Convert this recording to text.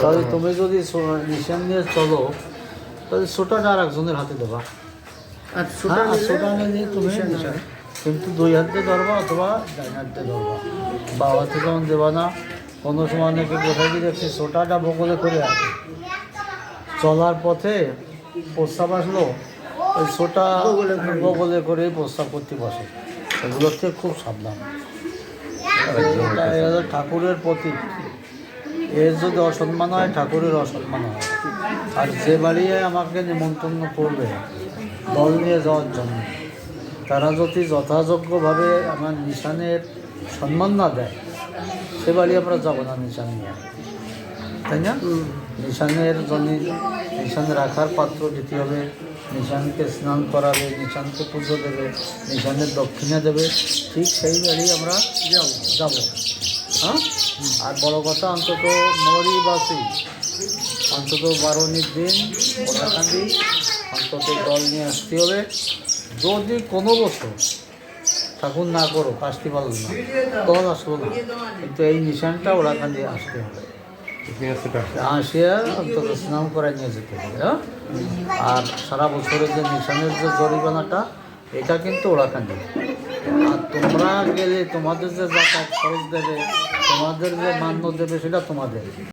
তাহলে তুমি যদি নিশান নিয়ে চলো তাহলে ছোটাটা আর একজনের হাতে দেবা। আর হ্যাঁ, আর ছোটা নিলে নিয়ে তুমি নিশান কিন্তু দুই হাতে ধরবা অথবা ডাইন হাতে ধরবা, বাবা হাতে যেমন দেবা না। কোনো সময় অনেকে কোথায় গিয়ে দেখছি ছোটাটা বগলে করে আসে, চলার পথে প্রস্তাব আসলো ওই ছোটা বগলে করে প্রস্তাব করতে বসে। এগুলোর থেকে খুব সাবধান। এটা হলো ঠাকুরের প্রতীক, এর যদি অসম্মান হয় ঠাকুরের অসম্মান হয়। আর যে বাড়িয়ে আমাকে নিমন্ত্রণ করবে দল নিয়ে যাওয়ার জন্য, তারা যদি যথাযোগ্যভাবে আমার নিশানের সম্মান না দেয় সে বাড়ি আমরা যাবো না নিশান নিয়ে, তাই না? নিশানের জন্য নিশান রাখার পাত্র দিতে হবে, নিশানকে স্নান করাবে, নিশানকে পুজো দেবে, নিশানের দক্ষিণা দেবে, ঠিক সেই বাড়ি আমরা যাব। হ্যাঁ, আর বড় কথা অন্তত মরি বাসি অন্তত 12 দিন ওরাকান্দি অন্তত দল নিয়ে আসতে হবে। যদি কোনো বছর ঠাকুর না করো আসতে পারল না, দল আসবো না, কিন্তু এই নিশানটা ওরাকান্দি আসতে হবে। আসিয়া অন্তত স্নান করায় নিয়ে যেতে হবে। হ্যাঁ, আর সারা বছরের যে নিশানের যে জরিমানাটা এটা কিন্তু ওরাকান্দি। আর তোমরা গেলে তোমাদের যে যাতায়াত খরচ দেবে, তোমাদের যে মান্য দেবে সেটা তোমাদের।